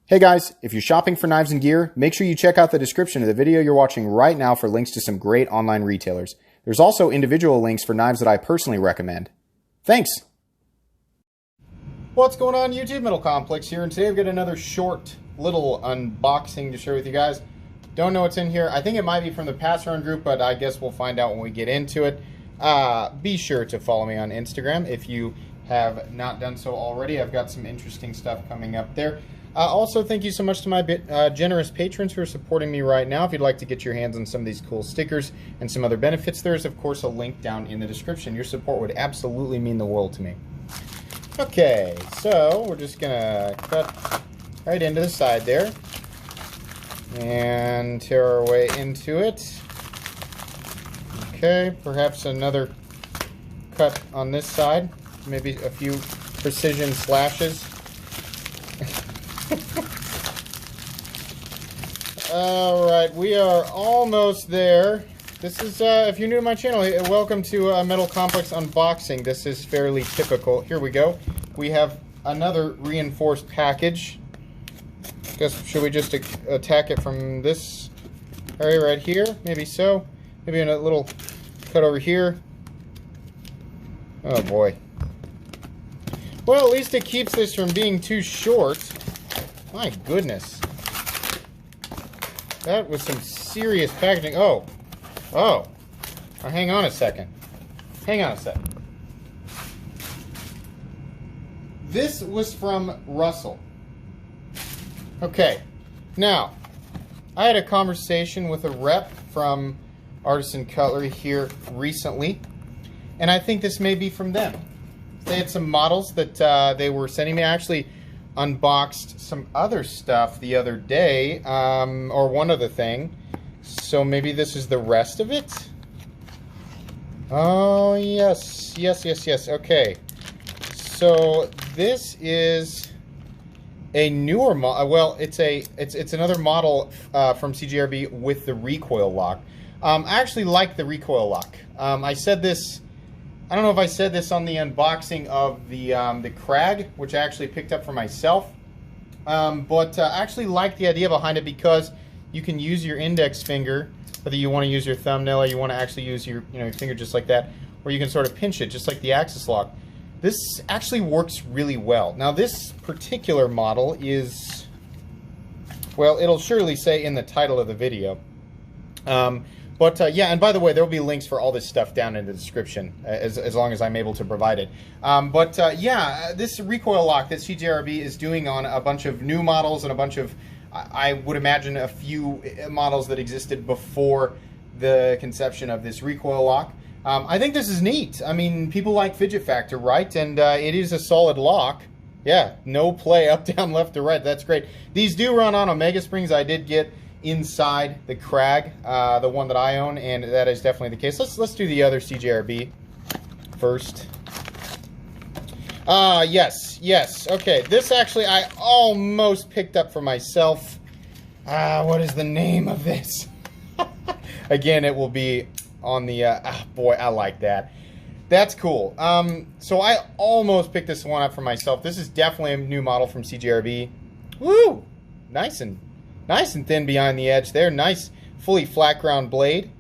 Hey guys, if you're shopping for knives and gear, make sure you check out the description of the video you're watching right now for links to some great online retailers. There's also individual links for knives that I personally recommend. Thanks! What's going on YouTube? Metal Complex here, and today I've got another short little unboxing to share with you guys. Don't know what's in here. I think it might be from the Pass Around group, but I guess we'll find out when we get into it. Be sure to follow me on Instagram if you have not done so already. I've got some interesting stuff coming up there. Also, thank you so much to my generous patrons who are supporting me right now. If you'd like to get your hands on some of these cool stickers and some other benefits, there's of course a link down in the description. Your support would absolutely mean the world to me. Okay, so we're just gonna cut right into the side there and tear our way into it. Okay, perhaps another cut on this side, maybe a few precision slashes. Alright, we are almost there. This is, if you're new to my channel, welcome to Metal Complex Unboxing. This is fairly typical. Here we go. We have another reinforced package. Guess, should we just attack it from this area right here? Maybe so. Maybe a little cut over here. Oh boy. Well, at least it keeps this from being too short. My goodness. That was some serious packaging. Oh. Hang on a second. Hang on a second. This was from Russell. Okay. Now, I had a conversation with a rep from Artisan Cutlery here recently, and I think this may be from them. They had some models that they were sending me. I actually unboxed some other stuff the other day, or one other thing. So maybe this is the rest of it? Oh, yes. Okay. So this is a newer model. Well, it's another model from CJRB with the recoil lock. I actually like the recoil lock. I said this. I don't know if I said this on the unboxing of the Crag, which I actually picked up for myself, but I actually like the idea behind it because you can use your index finger, whether you want to use your thumbnail or you want to actually use your your finger just like that, or you can sort of pinch it just like the Axis lock. This actually works really well. Now this particular model is, well, it'll surely say in the title of the video. Yeah, and by the way, there will be links for all this stuff down in the description, as long as I'm able to provide it. Yeah, this recoil lock that CJRB is doing on a bunch of new models and a bunch of, I would imagine, a few models that existed before the conception of this recoil lock. I think this is neat. I mean, people like fidget factor, right? And it is a solid lock. Yeah, no play up, down, left, or right. That's great. These do run on Omega Springs. I did get inside the Crag, the one that I own, and that is definitely the case. Let's do the other CJRB first. Yes. Okay, this actually I almost picked up for myself. What is the name of this? Again, it will be on the. Boy, I like that. That's cool. So I almost picked this one up for myself. This is definitely a new model from CJRB. Woo! Nice and thin behind the edge there. Nice, fully flat ground blade.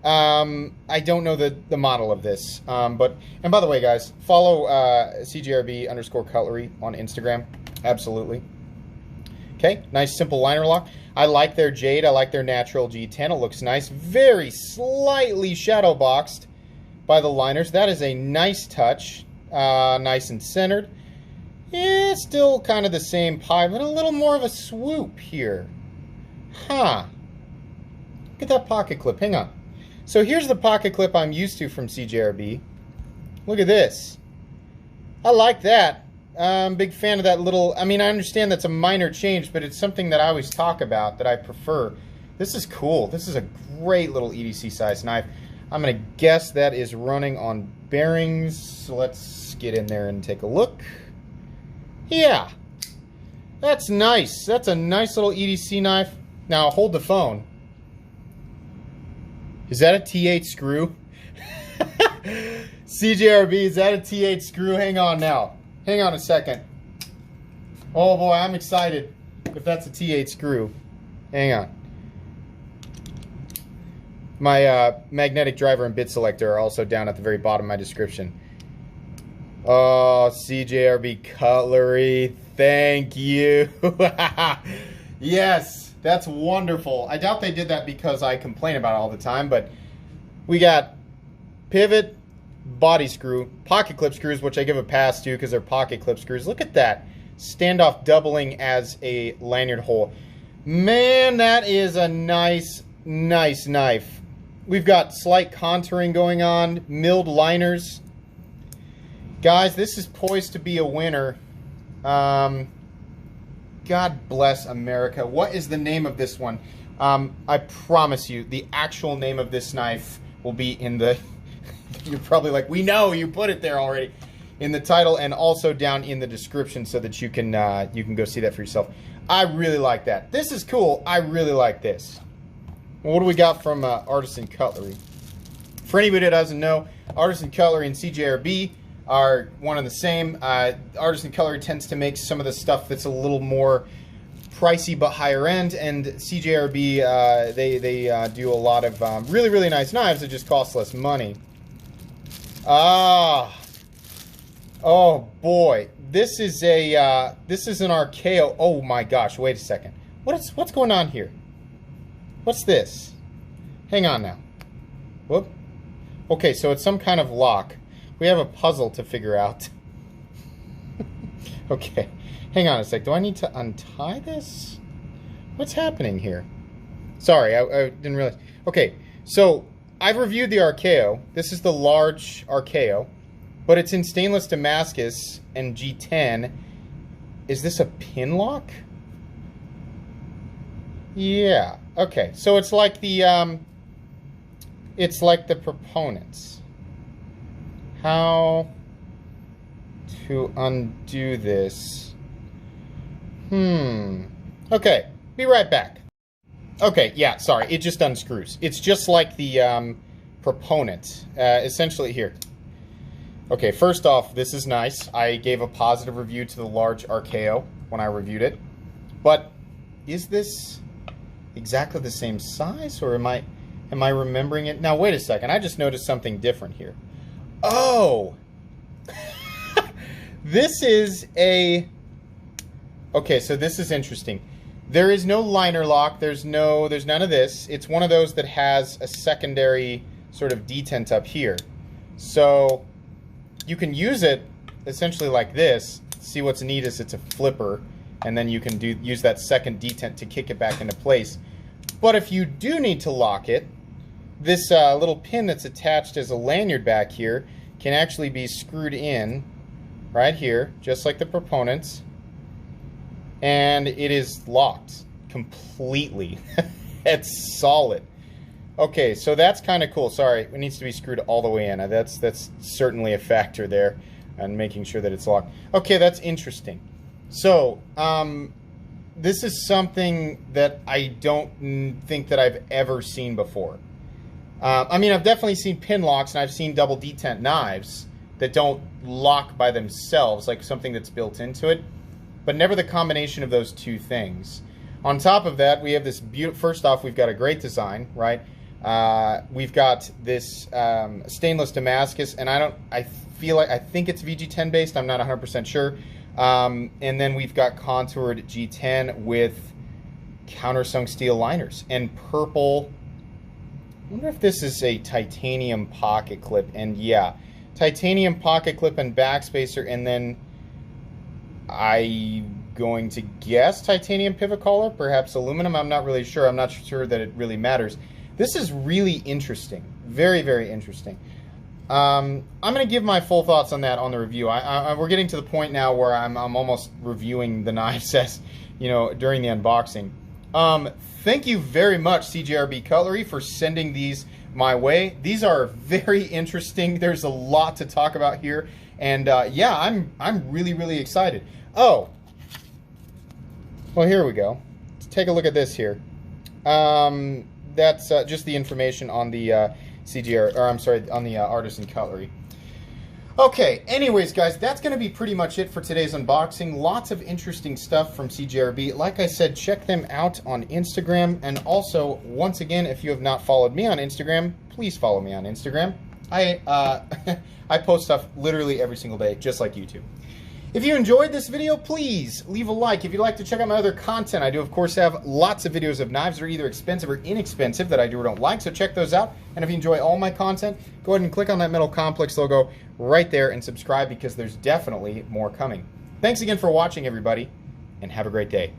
I don't know the model of this. And by the way, guys, follow CJRB_cutlery on Instagram. Absolutely. Okay, nice simple liner lock. I like their jade. I like their natural G10. It looks nice. Very slightly shadow boxed by the liners. That is a nice touch. Nice and centered. Yeah, still kind of the same pie, but a little more of a swoop here. Huh. Look at that pocket clip. Hang on. So here's the pocket clip I'm used to from CJRB. Look at this. I like that. I'm a big fan of that little... I mean, I understand that's a minor change, but it's something that I always talk about that I prefer. This is cool. This is a great little EDC size knife. I'm going to guess that is running on bearings. So let's get in there and take a look. Yeah. That's nice. That's a nice little EDC knife. Now, hold the phone. Is that a T8 screw? CJRB, is that a T8 screw? Hang on now. Hang on a second. Oh boy, I'm excited. if that's a T8 screw. Hang on. My magnetic driver and bit selector are also down at the very bottom of my description. Oh, CJRB Cutlery, thank you. Yes, that's wonderful. I doubt they did that because I complain about it all the time, but we got pivot, body screw, pocket clip screws, which I give a pass to because they're pocket clip screws. Look at that. Standoff doubling as a lanyard hole. Man, that is a nice knife. We've got slight contouring going on, milled liners. Guys, this is poised to be a winner. God bless America. What is the name of this one? I promise you, the actual name of this knife will be in the... You're probably like, we know, you put it there already. In the title and also down in the description so that you can go see that for yourself. I really like that. This is cool. I really like this. What do we got from Artisan Cutlery? For anybody that doesn't know, Artisan Cutlery and CJRB are one and the same. Artisan Cutlery tends to make some of the stuff that's a little more pricey but higher end, and CJRB, they do a lot of really nice knives that just cost less money. Oh boy, this is an Archao. Oh my gosh, wait a second. What's going on here? What's this? Hang on now. Whoop. Okay, so it's some kind of lock. We have a puzzle to figure out. Okay, hang on a sec. Do I need to untie this? What's happening here? Sorry, I didn't realize. Okay, so I've reviewed the Archao. This is the large Archao, but it's in stainless Damascus and G10. Is this a pin lock? Yeah. Okay. So it's like the proponents. How to undo this? Okay. Be right back. Okay. Yeah. Sorry. It just unscrews. It's just like the proponent. Essentially here. Okay. First off, this is nice. I gave a positive review to the large Archao when I reviewed it, but is this exactly the same size, or am I remembering it? Now wait a second, I just noticed something different here. Oh, this is a... Okay, so this is interesting. There is no liner lock. There's none of this. It's one of those that has a secondary sort of detent up here. So you can use it essentially like this. See, what's neat is it's a flipper, and then you can use that second detent to kick it back into place. But if you do need to lock it, this little pin that's attached as a lanyard back here can actually be screwed in right here, just like the proponents, and it is locked completely. It's solid. Okay, so that's kind of cool. Sorry, it needs to be screwed all the way in. That's certainly a factor there, and making sure that it's locked. Okay, that's interesting. So, this is something that I don't think that I've ever seen before. I mean, I've definitely seen pin locks, and I've seen double detent knives that don't lock by themselves, like something that's built into it, but never the combination of those two things. On top of that, we have this beautiful... First off, we've got a great design, right? We've got this stainless Damascus, and I think it's VG10 based. I'm not 100% sure. And then we've got contoured G10 with countersunk steel liners and purple. I wonder if this is a titanium pocket clip. And yeah, titanium pocket clip and backspacer, and then I'm going to guess titanium pivot collar, perhaps aluminum. I'm not really sure. I'm not sure that it really matters. This is really interesting. Very, very interesting. I'm going to give my full thoughts on that on the review. We're getting to the point now where I'm almost reviewing the knives as, during the unboxing. Thank you very much, CJRB Cutlery, for sending these my way. These are very interesting. There's a lot to talk about here, and yeah, I'm really, really excited. Oh, well, here we go. Let's take a look at this here. That's just the information on the on the Artisan Cutlery. Okay, anyways, guys, that's going to be pretty much it for today's unboxing. Lots of interesting stuff from CJRB. Like I said, check them out on Instagram. And also, once again, if you have not followed me on Instagram, please follow me on Instagram. I post stuff literally every single day, just like YouTube. If you enjoyed this video, please leave a like. If you'd like to check out my other content, I do, of course, have lots of videos of knives that are either expensive or inexpensive that I do or don't like, so check those out. And if you enjoy all my content, go ahead and click on that Metal Complex logo right there and subscribe, because there's definitely more coming. Thanks again for watching, everybody, and have a great day.